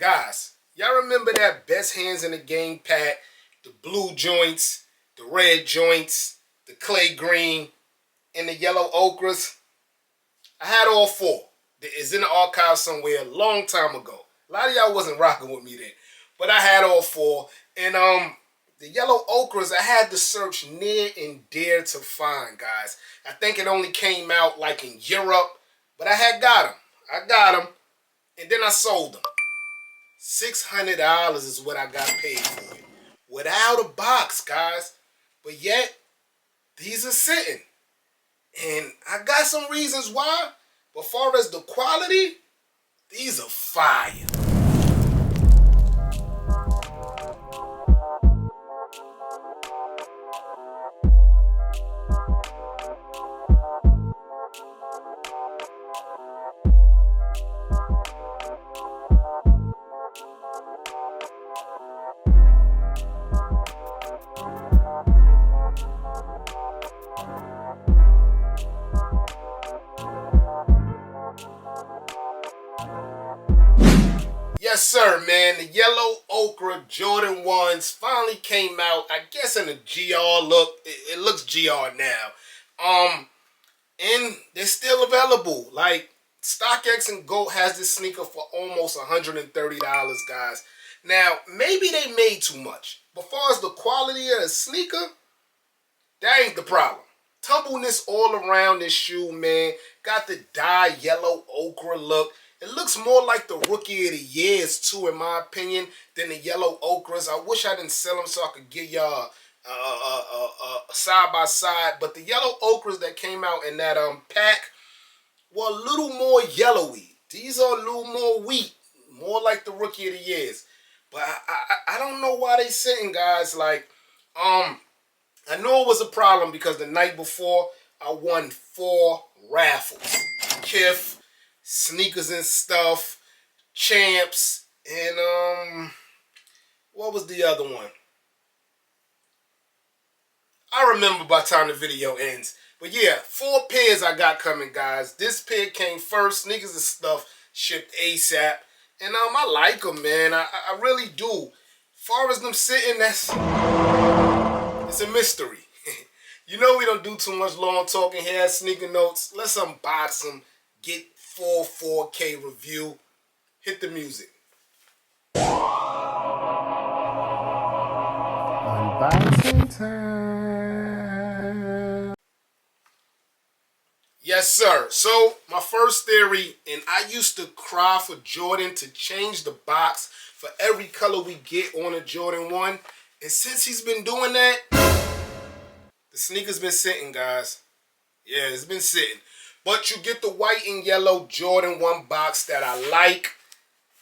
Guys, y'all remember that best hands in the game pack? The blue joints, the red joints, the clay green, and the yellow ochres? I had all four. It's in the archive somewhere a long time ago. A lot of y'all wasn't rocking with me then. But I had all four. And the yellow ochres, I had to search near and dear to find, guys. I think it only came out like in Europe. But I had got them. I got them. And then I sold them. $600 is what I got paid for it. Without a box, guys. But yet, these are sitting. And I got some reasons why. But far as the quality, these are fire. Yes, sir, man. The yellow ochre Jordan 1s finally came out. I guess in a GR look. It looks GR now. And they're still available. Like, StockX and GOAT has this sneaker for almost $130, guys. Now, maybe they made too much. But as far as the quality of the sneaker, that ain't the problem. Tumbleness all around this shoe, man. Got the dye yellow ochre look. It looks more like the Rookie of the Years, too, in my opinion, than the yellow ochres. I wish I didn't sell them so I could give y'all side by side. But the yellow ochres that came out in that pack were a little more yellowy. These are a little more wheat, more like the Rookie of the Years. But I don't know why they sitting, guys. Like, I know it was a problem because the night before I won 4 raffles. Kith, sneakers and stuff, champs, and what was the other one? I remember by the time the video ends. But yeah, 4 pairs I got coming, guys. This pair came first. Sneakers and stuff shipped ASAP. And I like them, man. I really do. As far as them sitting, it's a mystery. You know we don't do too much long talking here at Sneaker Notes. Let's unbox them. Get full 4K review. Hit the music. Unboxing time. Yes, sir. So, my first theory, and I used to cry for Jordan to change the box for every color we get on a Jordan 1. And since he's been doing that, the sneaker's been sitting, guys. Yeah, it's been sitting. But you get the white and yellow Jordan 1 box that I like.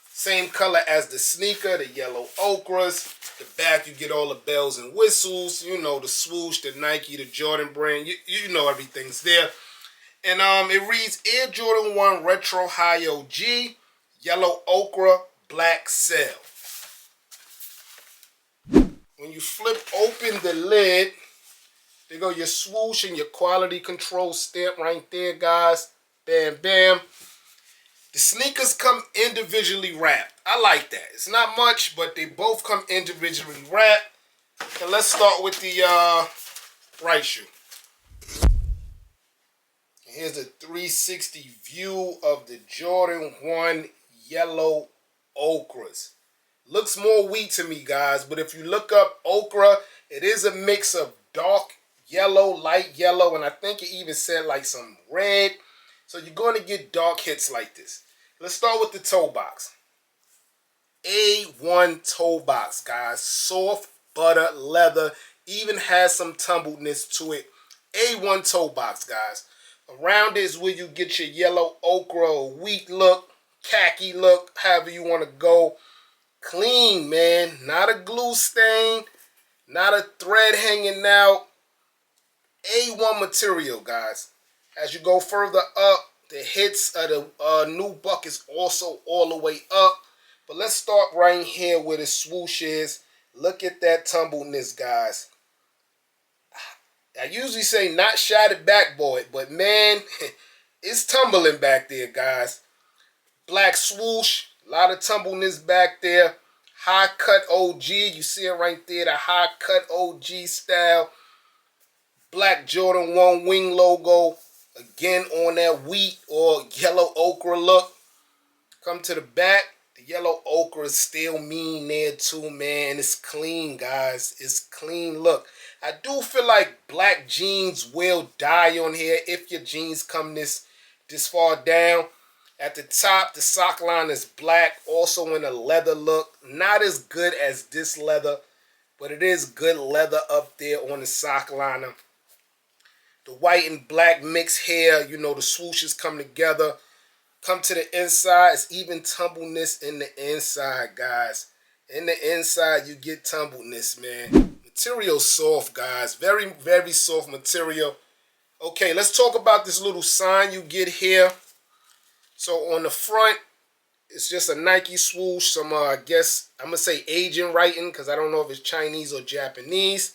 Same color as the sneaker, the yellow ochres. The back, you get all the bells and whistles. You know, the swoosh, the Nike, the Jordan brand. You know everything's there. And it reads Air Jordan 1 Retro High OG, yellow ochre, black cell. When you flip open the lid, there go your swoosh and your quality control stamp right there, guys. Bam, bam. The sneakers come individually wrapped. I like that. It's not much, but they both come individually wrapped. And let's start with the right shoe. Here's a 360 view of the Jordan 1 yellow ochres. Looks more wheat to me, guys, but if you look up ochre, it is a mix of dark yellow, light yellow, and I think it even said like some red. So you're going to get dark hits like this. Let's start with the toe box. A1 toe box, guys. Soft butter leather. Even has some tumbledness to it. A1 toe box, guys. Around it is where you get your yellow ochre or wheat look, khaki look, however you want to go. Clean, man. Not a glue stain. Not a thread hanging out. A1 material, guys. As you go further up, the hits of the nubuck is also all the way up. But let's start right here where the swoosh is. Look at that tumbleness, guys. I usually say not shattered backboard, but man, it's tumbling back there, guys. Black swoosh, A lot of tumbleness back there. High cut OG. You see it right there. The high cut OG style. Black Jordan 1 wing logo. Again on that wheat or yellow ochre look. Come to the back. The yellow ochre is still mean there too, man. It's clean, guys. It's clean look. I do feel like black jeans will die on here if your jeans come this far down. At the top, the sock line is black, also in a leather look. Not as good as this leather, but it is good leather up there on the sock liner. The white and black mix here, you know, the swooshes come together. Come to the inside, it's even tumbleness in the inside, guys. In the inside, you get tumbleness, man. Material soft, guys. Very, very soft material. Okay, let's talk about this little sign you get here. So on the front, it's just a Nike swoosh. Some, I guess, I'm going to say Asian writing because I don't know if it's Chinese or Japanese.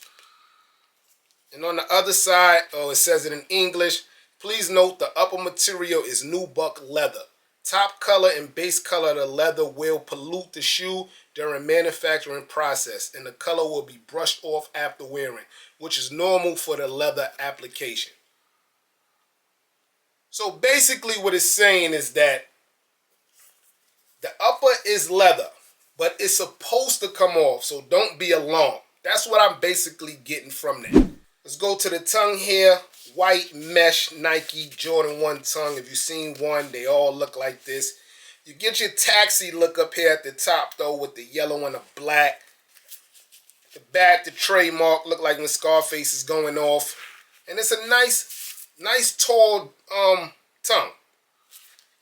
And on the other side, oh, it says it in English. Please note the upper material is nubuck leather. Top color and base color of the leather will pollute the shoe during manufacturing process, and the color will be brushed off after wearing, which is normal for the leather application. So basically what it's saying is that the upper is leather, but it's supposed to come off, so don't be alarmed. That's what I'm basically getting from that. Let's go to the tongue here. White mesh Nike Jordan 1 tongue. If you've seen one, they all look like this. You get your taxi look up here at the top, though, with the yellow and the black. The back, the trademark, look like when Scarface is going off. And it's a nice tall tongue.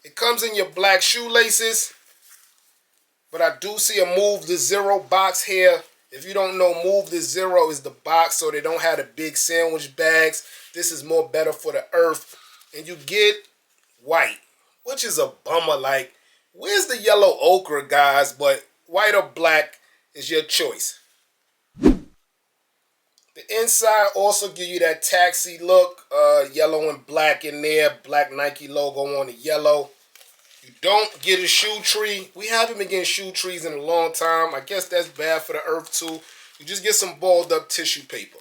It comes in your black shoelaces. But I do see a Move the Zero box here. If you don't know, Move the Zero is the box, so they don't have the big sandwich bags. This is more better for the earth. And you get white, which is a bummer. Like, where's the yellow ochre, guys? But white or black is your choice. The inside also give you that taxi look. Yellow and black in there. Black Nike logo on the yellow. You don't get a shoe tree. We haven't been getting shoe trees in a long time. I guess that's bad for the earth too. You just get some balled up tissue paper.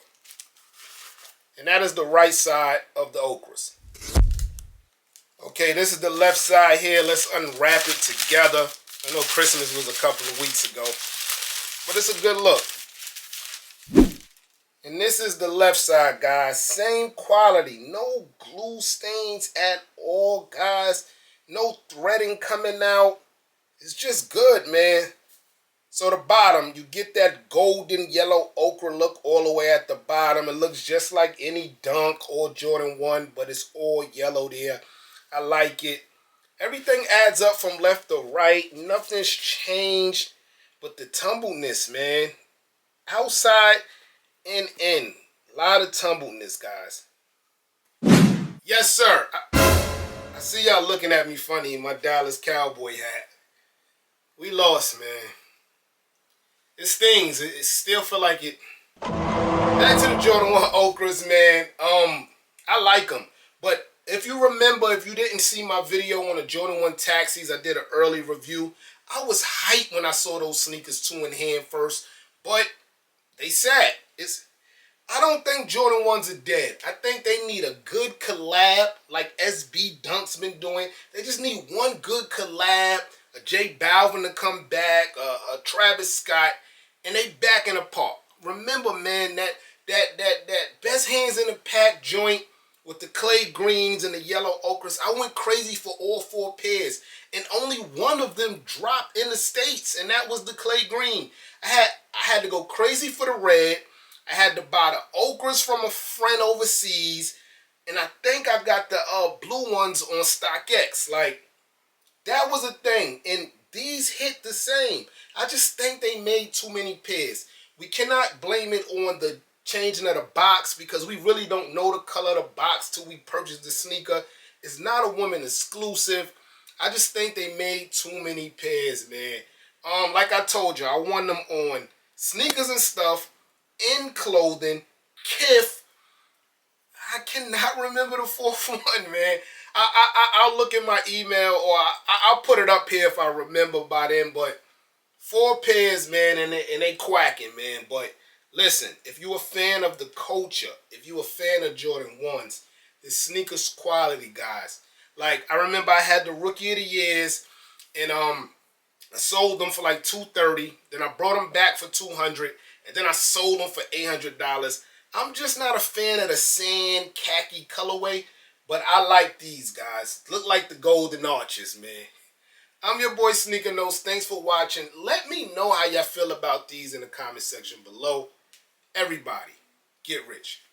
And that is the right side of the ochres. Okay, this is the left side here. Let's unwrap it together. I know Christmas was a couple of weeks ago, but it's a good look. And this is the left side, guys. Same quality. No glue stains at all, guys. No threading coming out. It's just good, man. So the bottom, you get that golden yellow ochre look all the way at the bottom. It looks just like any Dunk or Jordan 1, but it's all yellow there. I like it. Everything adds up from left to right. Nothing's changed but the tumbleness, man. Outside and in. A lot of tumbleness, guys. Yes, sir. I see y'all looking at me funny in my Dallas Cowboy hat. We lost, man. It stings. It still feel like it. Back to the Jordan 1 ochres, man. I like them. But if you remember, if you didn't see my video on the Jordan 1 taxis, I did an early review. I was hyped when I saw those sneakers 2 in hand first. But they sad. I don't think Jordan 1s are dead. I think they need a good collab like SB Dunk's been doing. They just need one good collab, a J Balvin to come back, a Travis Scott, and they back in the park. Remember, man, that best hands in the pack joint with the clay greens and the yellow ochres. I went crazy for all 4 pairs, and only one of them dropped in the States, and that was the clay green. I had to go crazy for the red. I had to buy the ochres from a friend overseas, and I think I got the blue ones on StockX. Like, that was a thing, and these hit the same. I just think they made too many pairs. We cannot blame it on the changing of the box because we really don't know the color of the box till we purchase the sneaker. It's not a woman exclusive. I just think they made too many pairs, man. Like I told you, I want them on sneakers and stuff, in clothing, Kith. cannot remember the fourth one, man. I'll look in my email, or I'll put it up here if I remember by then. But 4 pairs, man, and they quacking, man. But listen, if you a fan of the culture, if you a fan of Jordan 1s, the sneakers quality, guys. Like, I remember I had the Rookie of the Years, and I sold them for like $230. Then I brought them back for $200, and then I sold them for $800. I'm just not a fan of the sand khaki colorway, but I like these, guys. Look like the Golden Arches, man. I'm your boy Sneaker Nose. Thanks for watching. Let me know how y'all feel about these in the comment section below. Everybody, get rich.